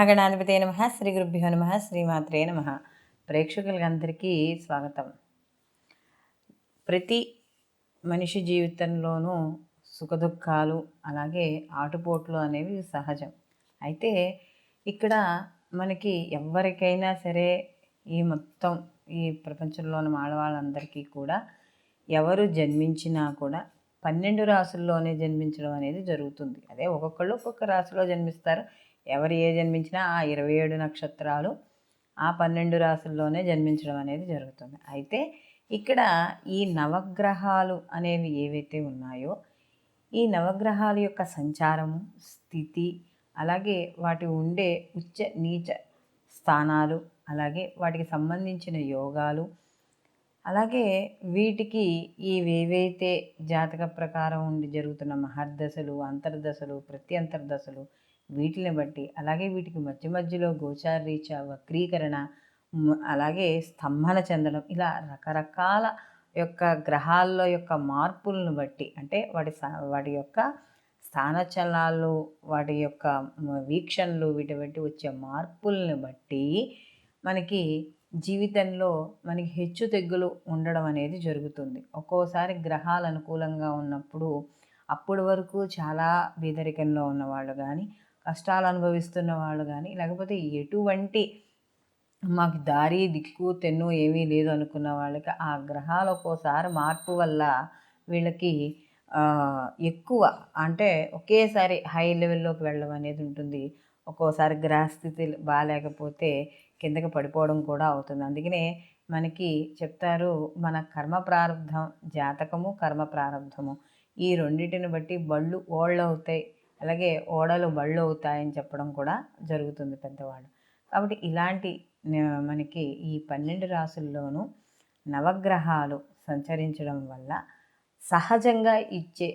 మహాగణాధిపతే నమః. శ్రీ గురుభ్యో నమః. శ్రీమాత్రే నమః. ప్రేక్షకులందరికీ స్వాగతం. ప్రతి మనిషి జీవితంలోనూ సుఖదుఖాలు అలాగే ఆటుపోట్లు అనేవి సహజం. అయితే ఇక్కడ మనకి ఎవరికైనా సరే ఈ ప్రపంచంలోని ఆడవాళ్ళందరికీ కూడా ఎవరు జన్మించినా కూడా 12 రాసుల్లోనే జన్మించడం అనేది జరుగుతుంది. అదే ఒక్కొక్కళ్ళు ఒక్కొక్క రాశిలో జన్మిస్తారు. ఎవరు జన్మించినా ఆ 27 నక్షత్రాలు ఆ 12 రాసుల్లోనే జన్మించడం అనేది జరుగుతుంది. అయితే ఇక్కడ ఈ నవగ్రహాలు అనేవి ఏవైతే ఉన్నాయో ఈ నవగ్రహాల యొక్క సంచారము, స్థితి, అలాగే వాటి ఉండే ఉచ్చ నీచ స్థానాలు, అలాగే వాటికి సంబంధించిన యోగాలు, అలాగే వీటికి ఏవైతే జాతక ప్రకారం ఉండి జరుగుతున్న మహర్దశలు, అంతర్దశలు, ప్రత్యంతర్దశలు, వీటిని బట్టి, అలాగే వీటికి మధ్య మధ్యలో గోచారీచ, వక్రీకరణ, అలాగే స్తంభన చెందడం, ఇలా రకరకాల యొక్క గ్రహాల్లో యొక్క మార్పులను బట్టి, అంటే వాటి యొక్క స్థానచలనాలు, వాటి యొక్క వీక్షణలు, వీటి బట్టి వచ్చే మార్పులను బట్టి మనకి జీవితంలో మనకి హెచ్చు తెగ్గులు ఉండడం అనేది జరుగుతుంది. ఒక్కోసారి గ్రహాలు అనుకూలంగా ఉన్నప్పుడు అప్పటి వరకు చాలా బీదరికంలో ఉన్నవాళ్ళు కానీ, కష్టాలు అనుభవిస్తున్న వాళ్ళు కానీ, లేకపోతే ఎటువంటి మాకు దారి దిక్కు తెన్ను ఏమీ లేదు అనుకున్న వాళ్ళకి ఆ గ్రహాలు ఒక్కోసారి మార్పు వల్ల వీళ్ళకి ఎక్కువ, అంటే ఒకేసారి హై లెవెల్లోకి వెళ్ళడం అనేది ఉంటుంది. ఒక్కోసారి గ్రహస్థితి బాగాలేకపోతే కిందకి పడిపోవడం కూడా అవుతుంది. అందుకనే మనకి చెప్తారు, మన కర్మ ప్రారంధం, జాతకము కర్మ ప్రారంధము, ఈ రెండింటిని బట్టి బళ్ళు ఓళ్ళు అవుతాయి, అలాగే ఓడలు బళ్ళు అవుతాయని చెప్పడం కూడా జరుగుతుంది పెద్దవాళ్ళు. కాబట్టి ఇలాంటి మనకి ఈ 12 రాసుల్లోనూ నవగ్రహాలు సంచరించడం వల్ల సహజంగా ఇచ్చే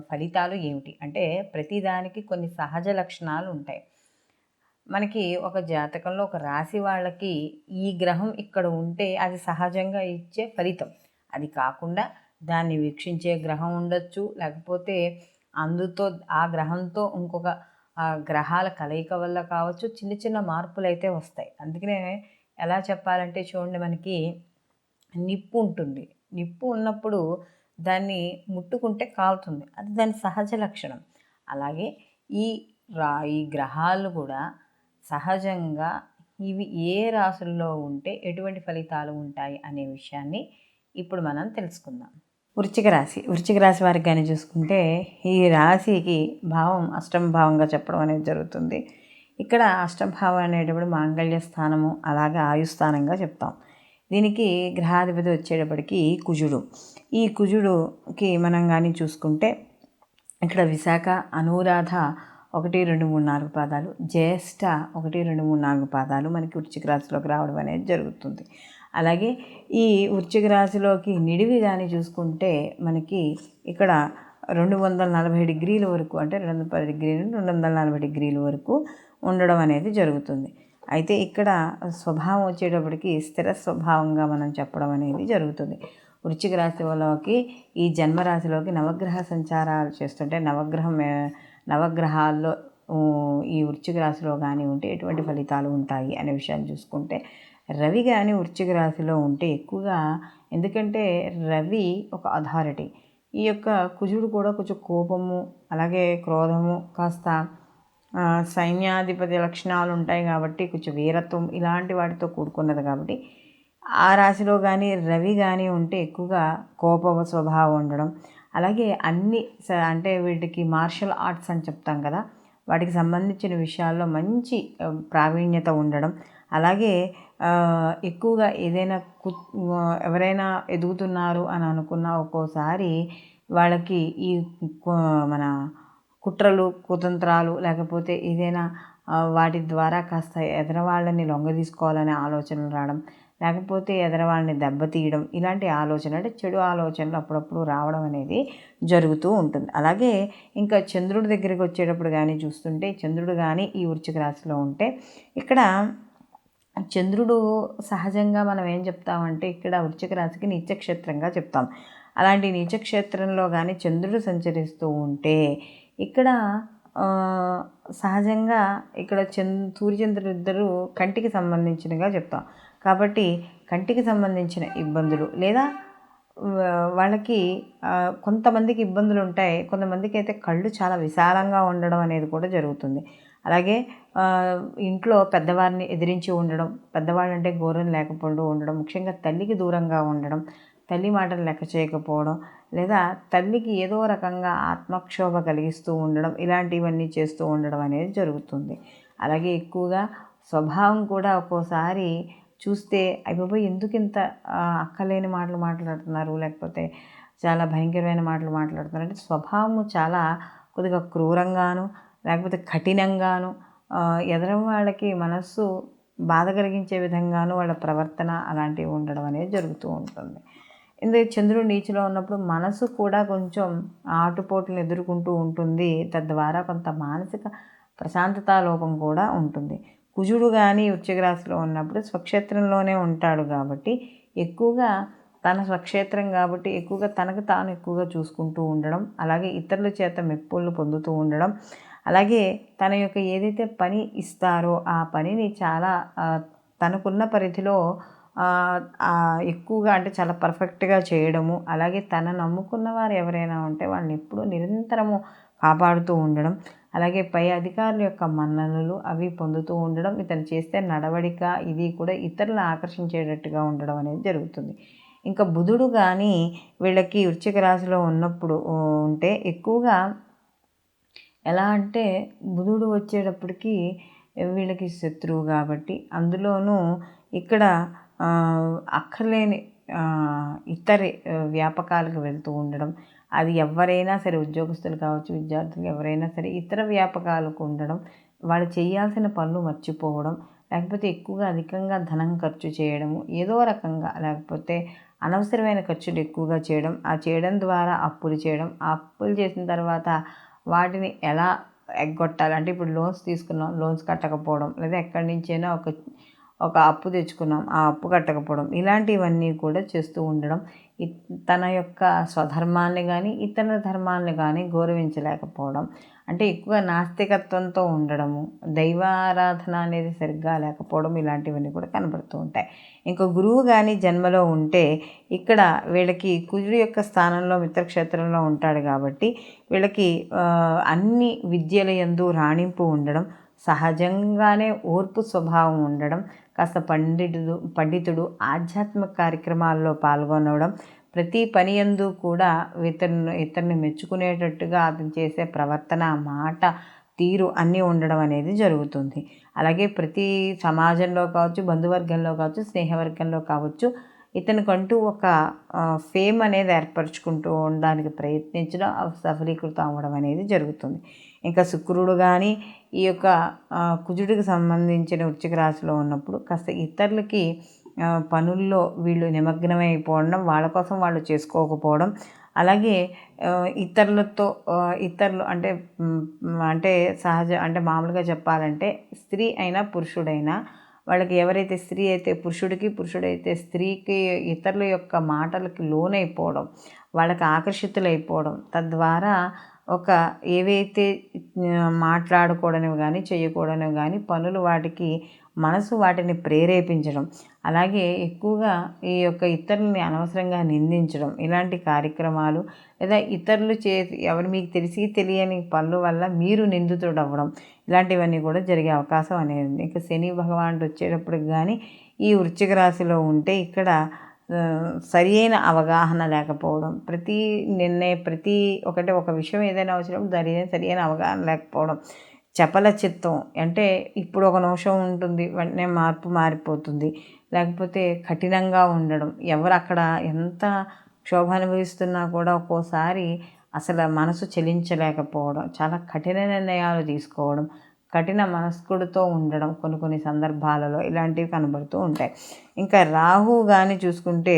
ఫలితాలు ఏమిటి అంటే, ప్రతిదానికి కొన్ని సహజ లక్షణాలు ఉంటాయి. మనకి ఒక జాతకంలో ఒక రాశి వాళ్ళకి ఈ గ్రహం ఇక్కడ ఉంటే అది సహజంగా ఇచ్చే ఫలితం. అది కాకుండా దాన్ని వీక్షించే గ్రహం ఉండొచ్చు, లేకపోతే ఆ గ్రహంతో ఇంకొక గ్రహాల కలయిక వల్ల కావచ్చు, చిన్న చిన్న మార్పులు అయితే వస్తాయి. అందుకనే ఎలా చెప్పాలంటే చూడండి, మనకి నిప్పు ఉంటుంది. నిప్పు ఉన్నప్పుడు దాన్ని ముట్టుకుంటే కాలుతుంది, అది దాని సహజ లక్షణం. అలాగే ఈ గ్రహాలు కూడా సహజంగా ఇవి ఏ రాశుల్లో ఉంటే ఎటువంటి ఫలితాలు ఉంటాయి అనే విషయాన్ని ఇప్పుడు మనం తెలుసుకుందాం. వృశ్చిక రాశి వారికి కానీ చూసుకుంటే ఈ రాశికి భావం అష్టమ భావంగా చెప్పడం అనేది జరుగుతుంది. ఇక్కడ అష్టమ భావం అనేటప్పుడు మాంగళ్య స్థానము, అలాగే ఆయుస్థానంగా చెప్తాం. దీనికి గ్రహాధిపతి వచ్చేటప్పటికి కుజుడు. ఈ కుజుడుకి మనం కానీ చూసుకుంటే ఇక్కడ విశాఖ, అనురాధ 1, 2, 3, 4 పాదాలు, జ్యేష్ఠ 1, 2, 3, 4 పాదాలు మనకి వృశ్చిక రాశిలోకి రావడం అనేది జరుగుతుంది. అలాగే ఈ వృశ్చిక రాశిలోకి నిడివి కానీ చూసుకుంటే మనకి ఇక్కడ 240 డిగ్రీల వరకు, అంటే 210 డిగ్రీలు 240 డిగ్రీల వరకు ఉండడం అనేది జరుగుతుంది. అయితే ఇక్కడ స్వభావం వచ్చేటప్పటికి స్థిర స్వభావంగా మనం చెప్పడం అనేది జరుగుతుంది. వృశ్చిక రాశిలోకి ఈ జన్మరాశిలోకి నవగ్రహ సంచారాలు చేస్తుంటే నవగ్రహాల్లో ఈ వృశ్చిక రాశిలో కానీ ఉంటే ఎటువంటి ఫలితాలు ఉంటాయి అనే విషయాన్ని చూసుకుంటే, రవి కానీ వృశ్చిక రాశిలో ఉంటే ఎక్కువగా, ఎందుకంటే రవి ఒక అథారిటీ, ఈ యొక్క కుజుడు కూడా కొంచెం కోపము, అలాగే క్రోధము, కాస్త సైన్యాధిపతి లక్షణాలు ఉంటాయి కాబట్టి కొంచెం వీరత్వం ఇలాంటి వాటితో కూడుకున్నది. కాబట్టి ఆ రాశిలో కానీ రవి కానీ ఉంటే ఎక్కువగా కోప స్వభావం ఉండడం, అలాగే అంటే వీటికి మార్షల్ ఆర్ట్స్ అని చెప్తాం కదా, వాటికి సంబంధించిన విషయాల్లో మంచి ప్రావీణ్యత ఉండడం, అలాగే ఎక్కువగా ఏదైనా ఎవరైనా ఎదుగుతున్నారు అని అనుకున్నా ఒక్కోసారి వాళ్ళకి ఈ మన కుట్రలు, కుతంత్రాలు, లేకపోతే ఏదైనా వాటి ద్వారా కాస్త ఎదరవాళ్ళని లొంగదీసుకోవాలనే ఆలోచనలు రావడం, లేకపోతే ఎదరవాళ్ళని దెబ్బతీయడం, ఇలాంటి ఆలోచన, అంటే చెడు ఆలోచనలు అప్పుడప్పుడు రావడం అనేది జరుగుతూ ఉంటుంది. అలాగే ఇంకా చంద్రుడి దగ్గరికి వచ్చేటప్పుడు కానీ చూస్తుంటే, చంద్రుడు కానీ ఈ వృశ్చిక రాశిలో ఉంటే, ఇక్కడ చంద్రుడు సహజంగా మనం ఏం చెప్తామంటే, ఇక్కడ వృశ్చిక రాశికి నీచక్షేత్రంగా చెప్తాం. అలాంటి నీచక్షేత్రంలో కానీ చంద్రుడు సంచరిస్తూ ఉంటే ఇక్కడ సహజంగా ఇక్కడ సూర్యచంద్రులు ఇద్దరు కంటికి సంబంధించినగా చెప్తాం. కాబట్టి కంటికి సంబంధించిన ఇబ్బందులు లేదా వాళ్ళకి కొంతమందికి ఇబ్బందులు ఉంటాయి. కొంతమందికి అయితే కళ్ళు చాలా విశాలంగా ఉండడం అనేది కూడా జరుగుతుంది. అలాగే ఇంట్లో పెద్దవారిని ఎదిరించి ఉండడం, పెద్దవాళ్ళంటే గౌరవం లేకపోవడం ఉండడం, ముఖ్యంగా తల్లికి దూరంగా ఉండడం, తల్లి మాటలు లెక్క చేయకపోవడం, లేదా తల్లికి ఏదో రకంగా ఆత్మక్షోభ కలిగిస్తూ ఉండడం, ఇలాంటివన్నీ చేస్తూ ఉండడం అనేది జరుగుతుంది. అలాగే ఎక్కువగా స్వభావం కూడా ఒక్కోసారి చూస్తే అయ్యబాబోయ్ ఎందుకు ఇంత అక్కలేని మాటలు మాట్లాడుతున్నారు, లేకపోతే చాలా భయంకరమైన మాటలు మాట్లాడుతున్నారు అంటే స్వభావము చాలా కొద్దిగా క్రూరంగాను లేకపోతే కఠినంగాను ఎదరం వాళ్ళకి మనస్సు బాధ కలిగించే విధంగాను వాళ్ళ ప్రవర్తన అలాంటివి ఉండడం అనేది జరుగుతూ ఉంటుంది. ఎందుకంటే చంద్రుడు నీచిలో ఉన్నప్పుడు మనసు కూడా కొంచెం ఆటుపోట్లను ఎదుర్కొంటూ ఉంటుంది. తద్వారా కొంత మానసిక ప్రశాంతతా లోపం కూడా ఉంటుంది. కుజుడు కానీ వృశ్చిక రాశిలో ఉన్నప్పుడు స్వక్షేత్రంలోనే ఉంటాడు కాబట్టి ఎక్కువగా తన స్వక్షేత్రం కాబట్టి ఎక్కువగా తనకు తాను ఎక్కువగా చూసుకుంటూ ఉండడం, అలాగే ఇతరుల చేత మెప్పులు పొందుతూ ఉండడం, అలాగే తన యొక్క ఏదైతే పని ఇస్తారో ఆ పనిని చాలా తనకున్న పరిధిలో ఎక్కువగా అంటే చాలా పర్ఫెక్ట్గా చేయడము, అలాగే తన నమ్ముకున్న వారు ఎవరైనా ఉంటే వాళ్ళని ఎప్పుడూ నిరంతరము కాపాడుతూ ఉండడం, అలాగే పై అధికారుల యొక్క మన్ననలు అవి పొందుతూ ఉండడం, ఇతను చేస్తే నడవడిక ఇది కూడా ఇతరులను ఆకర్షించేటట్టుగా ఉండడం అనేది జరుగుతుంది. ఇంకా బుధుడు కానీ వీళ్ళకి వృశ్చిక రాశిలో ఉన్నప్పుడు ఉంటే ఎక్కువగా ఎలా అంటే బుధుడు వచ్చేటప్పటికి వీళ్ళకి శత్రువు కాబట్టి అందులోనూ ఇక్కడ అక్కర్లేని ఇతర వ్యాపకాలకు వెళ్తూ ఉండడం, అది ఎవరైనా సరే ఉద్యోగస్తులు కావచ్చు, విద్యార్థులు ఎవరైనా సరే ఇతర వ్యాపకాలకు ఉండడం, వాళ్ళు చేయాల్సిన పనులు మర్చిపోవడం, లేకపోతే ఎక్కువగా అధికంగా ధనం ఖర్చు చేయడము ఏదో రకంగా, లేకపోతే అనవసరమైన ఖర్చులు ఎక్కువగా చేయడం, ఆ చేయడం ద్వారా అప్పులు చేయడం, ఆ అప్పులు చేసిన తర్వాత వాటిని ఎలా ఎగ్గొట్టాలి అంటే ఇప్పుడు లోన్స్ తీసుకున్నాం, లోన్స్ కట్టకపోవడం, లేదా ఎక్కడి నుంచైనా ఒక అప్పు తెచ్చుకున్నాం, ఆ అప్పు కట్టకపోవడం, ఇలాంటివన్నీ కూడా చేస్తూ ఉండడం, తన యొక్క స్వధర్మాన్ని కానీ ఇతర ధర్మాన్ని కానీ గౌరవించలేకపోవడం, అంటే ఎక్కువ నాస్తికత్వంతో ఉండడము, దైవారాధన అనేది సరిగ్గా లేకపోవడం, ఇలాంటివన్నీ కూడా కనబడుతూ ఉంటాయి. ఇంకా గురువు కానీ జన్మలో ఉంటే ఇక్కడ వీళ్ళకి కుజుడు యొక్క స్థానంలో మిత్రక్షేత్రంలో ఉంటాడు కాబట్టి వీళ్ళకి అన్ని విద్యల యందు రాణింపు ఉండడం, సహజంగానే ఓర్పు స్వభావం ఉండడం, కాస్త పండితుడు ఆధ్యాత్మిక కార్యక్రమాల్లో పాల్గొనడం, ప్రతి పని యందు కూడా ఇతరుని మెచ్చుకునేటట్టుగా అతను చేసే ప్రవర్తన, మాట, తీరు అన్నీ ఉండడం అనేది జరుగుతుంది. అలాగే ప్రతి సమాజంలో కావచ్చు, బంధువర్గంలో కావచ్చు, స్నేహవర్గంలో కావచ్చు ఇతనికంటూ ఒక ఫేమ్ అనేది ఏర్పరచుకుంటూ ఉండడానికి ప్రయత్నించడం, సఫలీకృతం అవ్వడం అనేది జరుగుతుంది. ఇంకా శుక్రుడు కానీ ఈ యొక్క కుజుడికి సంబంధించిన వృశ్చిక రాశిలో ఉన్నప్పుడు కాస్త ఇతరులకి పనుల్లో వీళ్ళు నిమగ్నమైపోవడం, వాళ్ళ కోసం వాళ్ళు చేసుకోకపోవడం, అలాగే ఇతరులు అంటే అంటే మామూలుగా చెప్పాలంటే స్త్రీ అయినా పురుషుడైనా వాళ్ళకి ఎవరైతే స్త్రీ అయితే పురుషుడికి, పురుషుడైతే స్త్రీకి ఇతరుల యొక్క మాటలకి లోనైపోవడం, వాళ్ళకి ఆకర్షితులైపోవడం, తద్వారా ఏవైతే మాట్లాడకూడనివి కానీ చేయకూడనివి కానీ పనులు వాటికి మనసు వాటిని ప్రేరేపించడం, అలాగే ఎక్కువగా ఈ యొక్క ఇతరులని అనవసరంగా నిందించడం, ఇలాంటి కార్యక్రమాలు లేదా ఇతరులు ఎవరు మీకు తెలియని పనుల వల్ల మీరు నిందితుడు అవ్వడం, ఇలాంటివన్నీ కూడా జరిగే అవకాశం అనేది ఉంది. ఇంకా శని భగవానుడు వచ్చేటప్పటికి కానీ ఈ వృశ్చిక రాశిలో ఉంటే ఇక్కడ సరి అయిన అవగాహన లేకపోవడం, ఒక విషయం ఏదైనా వచ్చినప్పుడు దాని సరి అయిన అవగాహన లేకపోవడం, చపల చిత్తం అంటే ఇప్పుడు ఒక నిమిషం ఉంటుంది వెంటనే మారిపోతుంది, లేకపోతే కఠినంగా ఉండడం, ఎవరు అక్కడ ఎంత క్షోభ అనుభవిస్తున్నా కూడా ఒక్కోసారి అసలు మనసు చలించలేకపోవడం, చాలా కఠిన నిర్ణయాలు తీసుకోవడం, కఠిన మనస్కుడితో ఉండడం కొన్ని సందర్భాలలో ఇలాంటివి కనబడుతూ ఉంటాయి. ఇంకా రాహు కానీ చూసుకుంటే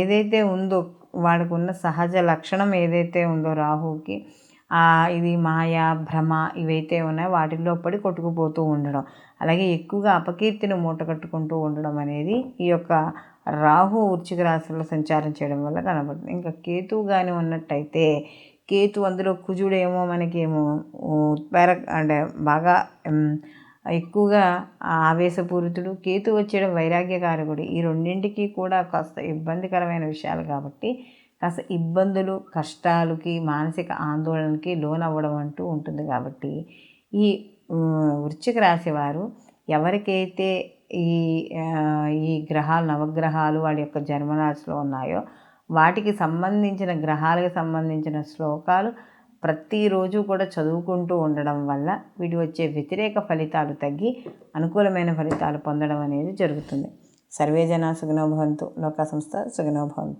ఏదైతే ఉందో వాడికి ఉన్న సహజ లక్షణం ఏదైతే ఉందో రాహుకి ఇది మాయ, భ్రమ ఇవైతే ఉన్నాయో వాటిల్లో పడి కొట్టుకుపోతూ ఉండడం, అలాగే ఎక్కువగా అపకీర్తిని మూటకట్టుకుంటూ ఉండడం అనేది ఈ యొక్క రాహు వృశ్చిక రాశిలో సంచారం చేయడం వల్ల కనబడుతుంది. ఇంకా కేతువు కానీ ఉన్నట్టయితే కేతు అందులో కుజుడేమో మనకేమో అంటే బాగా ఎక్కువగా ఆవేశపూరితుడు, కేతు వచ్చేయడం వైరాగ్యకారకుడు. ఈ రెండింటికి కూడా కాస్త ఇబ్బందికరమైన విషయాలు కాబట్టి కాస్త ఇబ్బందులు, కష్టాలకి, మానసిక ఆందోళనకి లోనవ్వడం అంటూ ఉంటుంది. కాబట్టి ఈ వృశ్చిక రాశి వారు ఎవరికైతే ఈ ఈ గ్రహాలు, నవగ్రహాలు వాళ్ళ యొక్క జన్మరాశిలో ఉన్నాయో వాటికి సంబంధించిన, గ్రహాలకు సంబంధించిన శ్లోకాలు ప్రతిరోజు కూడా చదువుకుంటూ ఉండడం వల్ల వీటి వచ్చే వ్యతిరేక ఫలితాలు తగ్గి అనుకూలమైన ఫలితాలు పొందడం అనేది జరుగుతుంది. సర్వే జనా సుఖినో భవంతు. లోకా సంస్థ సుఖినో భవంతు.